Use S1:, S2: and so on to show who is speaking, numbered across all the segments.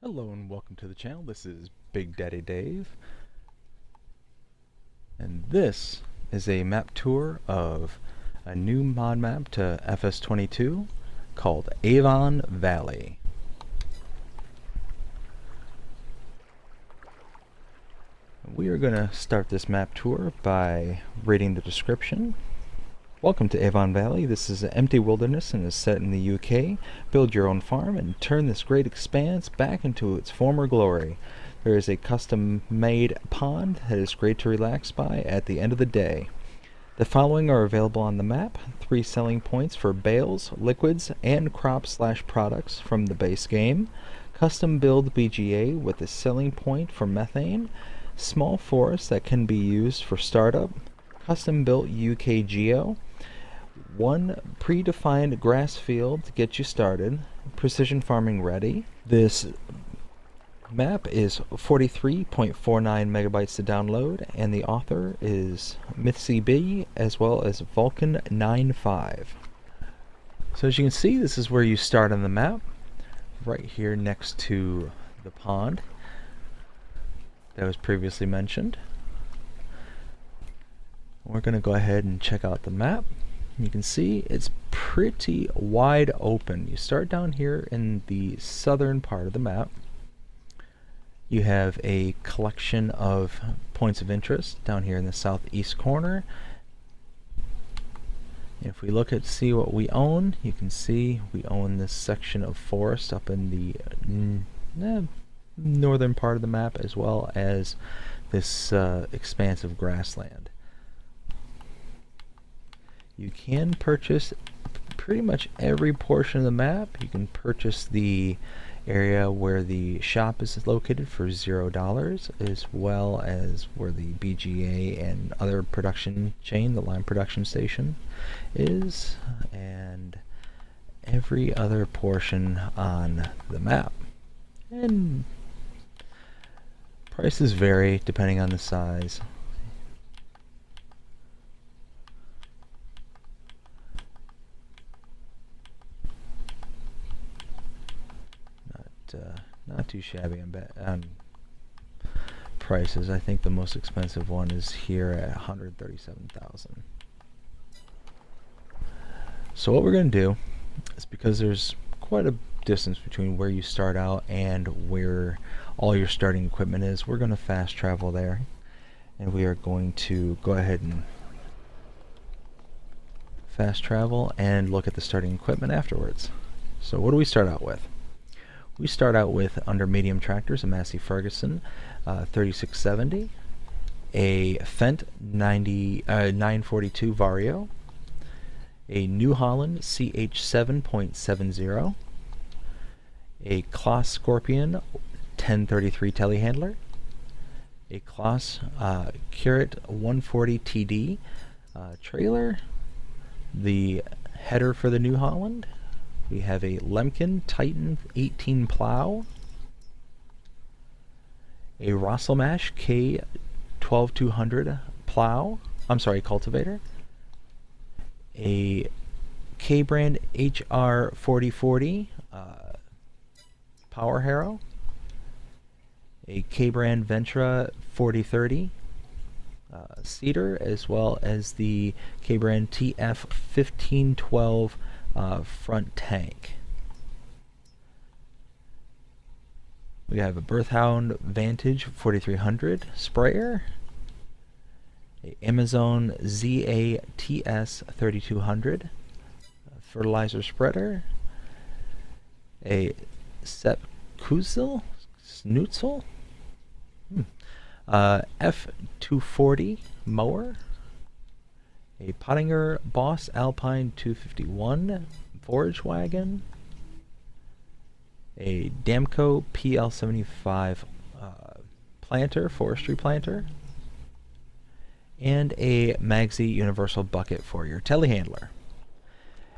S1: Hello and welcome to the channel. This is Big Daddy Dave, and this is a map tour of a new mod map to FS22 called Avon Valley. We are going to start this map tour by reading the description. Welcome to Avon Valley. This is an empty wilderness and is set in the UK. Build your own farm and turn this great expanse back into its former glory. There is a custom-made pond that is great to relax by at the end of the day. The following are available on the map: 3 selling points for bales, liquids, and crops/products from the base game. Custom build BGA with a selling point for methane. Small forest that can be used for startup. Custom built UK Geo. 1 predefined grass field to get you started. Precision farming ready. This map is 43.49 megabytes to download, and the author is MythCB as well as Vulcan95. So as you can see, this is where you start on the map, right here next to the pond that was previously mentioned. We're going to go ahead and check out the map. You can see it's pretty wide open. You start down here in the southern part of the map. You have a collection of points of interest down here in the southeast corner. If we look at see what we own, you can see we own this section of forest up in the northern part of the map, as well as this expanse of grassland. You can purchase pretty much every portion of the map. You can purchase the area where the shop is located for $0, as well as where the BGA and other production chain, the lime production station, is, and every other portion on the map. And prices vary depending on the size. Not too shabby on prices. I think the most expensive one is here at $137,000. So what we're going to do is, because there's quite a distance between where you start out and where all your starting equipment is, we're going to fast travel there, and we are going to go ahead and fast travel and look at the starting equipment afterwards. So what do we start out with? We start out with, under medium tractors, a Massey Ferguson 3670, a Fendt 942 Vario, a New Holland CH7.70, a Kloss Scorpion 1033 telehandler, a Kloss Curate 140 TD trailer, the header for the New Holland. We have a Lemken Titan 18 plow, a Rosselmash K12200 plow, cultivator, a K-brand HR4040 power harrow, a K-brand Ventra 4030 seeder, as well as the K-brand TF1512 front tank. We have a Berthound Vantage 4300 sprayer, a Amazon ZATS 3200 fertilizer spreader, a Sepp Kuzel Schnutzel F240 mower, a Pottinger Boss Alpine 251 forage wagon, a Damco PL75 planter, forestry planter, and a Magsy universal bucket for your telehandler.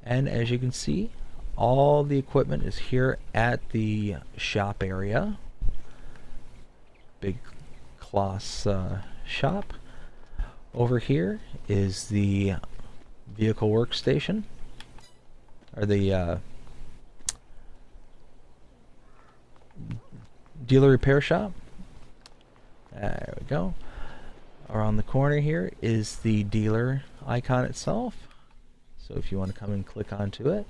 S1: And as you can see, all the equipment is here at the shop area. Big Kloss shop. Over here is the vehicle workstation, or the dealer repair shop. There we go. Around the corner here is the dealer icon itself. So if you want to come and click onto it.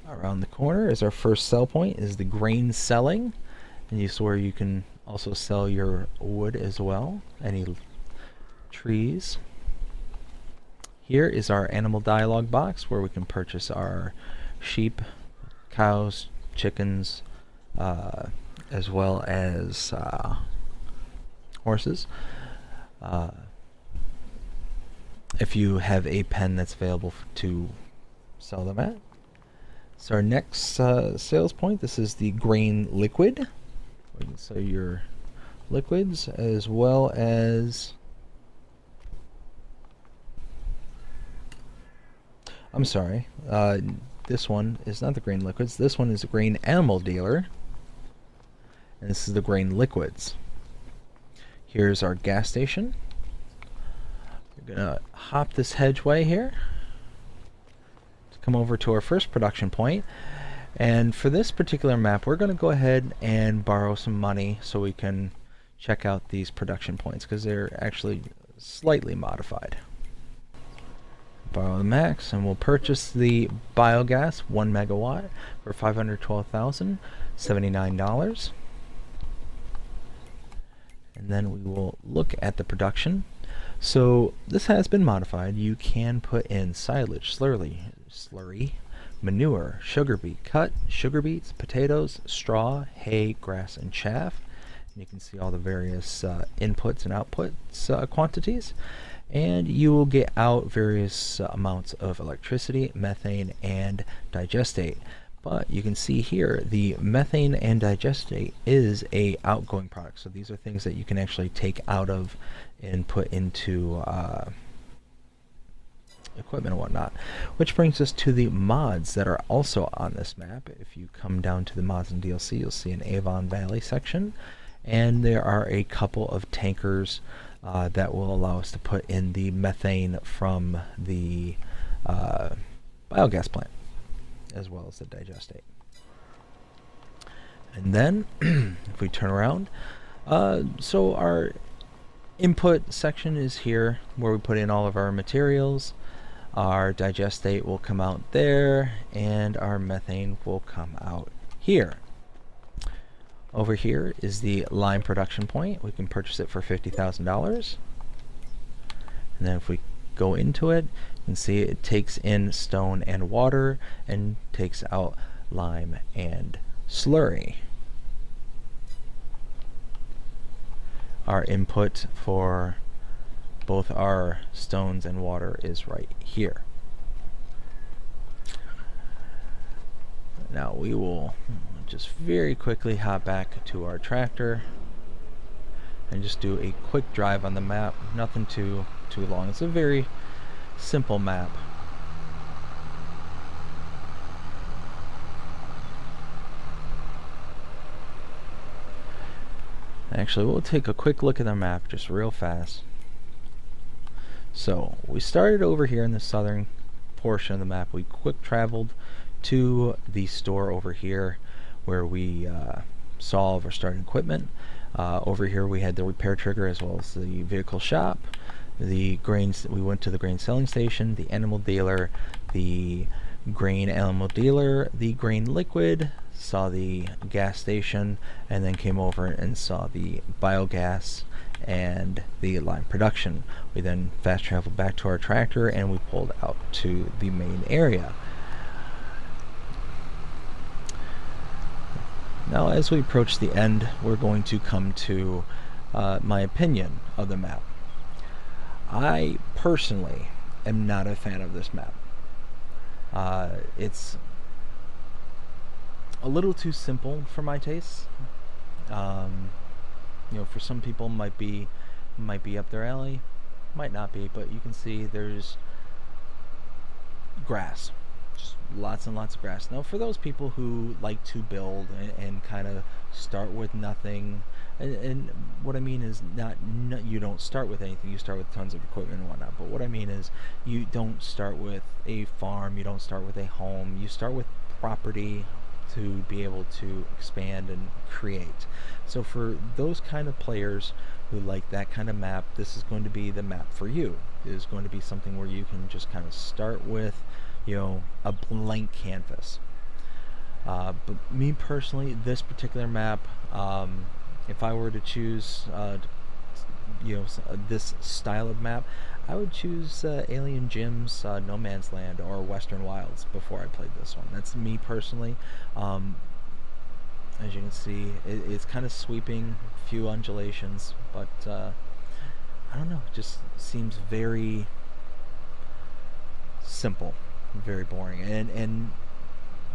S1: Around the corner is our first sell point, is the grain selling. And this is where you can also sell your wood as well, any trees. Here is our animal dialogue box where we can purchase our sheep, cows, chickens, as well as horses. If you have a pen that's available to sell them at. So our next sales point, this is the grain liquid. We can sell your liquids as well as, I'm sorry, this one is not the grain liquids. This one is a grain animal dealer. And this is the grain liquids. Here's our gas station. We're going to hop this hedgeway here to come over to our first production point. And for this particular map, we're going to go ahead and borrow some money so we can check out these production points because they're actually slightly modified. Borrow the max, and we'll purchase the biogas 1 megawatt for $512,079. And then we will look at the production. So this has been modified. You can put in silage, slurry, manure, sugar beet, cut, sugar beets, potatoes, straw, hay, grass, and chaff. And you can see all the various inputs and outputs quantities. And you will get out various amounts of electricity, methane, and digestate. But you can see here the methane and digestate is a outgoing product. So these are things that you can actually take out of and put into equipment and whatnot. Which brings us to the mods that are also on this map. If you come down to the mods and DLC, you'll see an Avon Valley section. And there are a couple of tankers that will allow us to put in the methane from the biogas plant, as well as the digestate. And then, if we turn around, so our input section is here, where we put in all of our materials. Our digestate will come out there, and our methane will come out here. Over here is the lime production point. We can purchase it for $50,000. And then if we go into it, you can see it takes in stone and water and takes out lime and slurry. Our input for both our stones and water is right here. Now we will just very quickly hop back to our tractor and just do a quick drive on the map. Nothing too long. It's a very simple map. Actually, we'll take a quick look at the map just real fast. So we started over here in the southern portion of the map. We quick traveled to the store over here where we saw all of our starting equipment. Over here we had the repair trigger as well as the vehicle shop. The grains, we went to the grain selling station, the animal dealer, the grain animal dealer, the grain liquid, saw the gas station, and then came over and saw the biogas and the lime production. We then fast traveled back to our tractor and we pulled out to the main area. Now as we approach the end, we're going to come to my opinion of the map. I personally am not a fan of this map. It's a little too simple for my tastes. You know, for some people might be up their alley, might not be, but you can see there's grass Just lots and lots of grass. Now, for those people who like to build and kind of start with nothing, and what I mean is not you don't start with anything. You start with tons of equipment and whatnot. But what I mean is you don't start with a farm. You don't start with a home. You start with property to be able to expand and create. So for those kind of players who like that kind of map, this is going to be the map for you. It is going to be something where you can just kind of start with, a blank canvas. But me personally, this particular map, if I were to choose, this style of map, I would choose Alien Jim's No Man's Land or Western Wilds before I played this one. That's me personally. As you can see, it's kind of sweeping, few undulations, but I don't know, it just seems very simple, very boring, and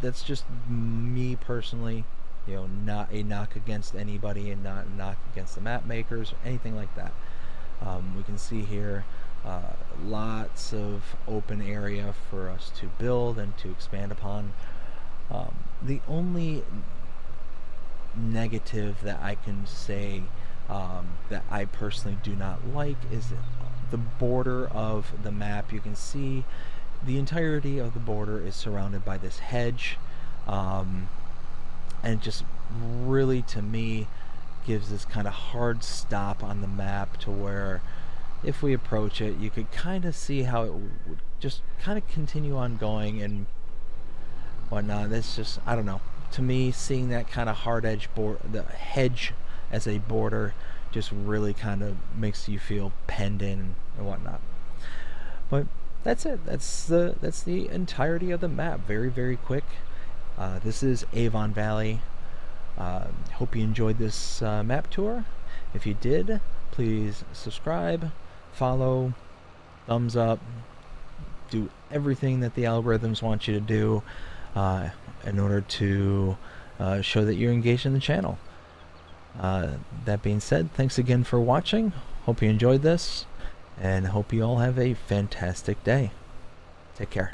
S1: that's just me personally. Not a knock against anybody, and not a knock against the map makers or anything like that. We can see here lots of open area for us to build and to expand upon. The only negative that I can say that I personally do not like is the border of the map. You can see the entirety of the border is surrounded by this hedge, and it just really, to me, gives this kind of hard stop on the map to where if we approach it, you could kind of see how it would just kind of continue on going and whatnot. That's just, I don't know. To me, seeing that kind of hard edge the hedge as a border, just really kind of makes you feel penned in and whatnot. But that's it. That's the entirety of the map. Very, very quick. This is Avon Valley. Hope you enjoyed this map tour. If you did, please subscribe, follow, thumbs up, do everything that the algorithms want you to do in order to show that you're engaged in the channel. That being said, thanks again for watching. Hope you enjoyed this, and hope you all have a fantastic day. Take care.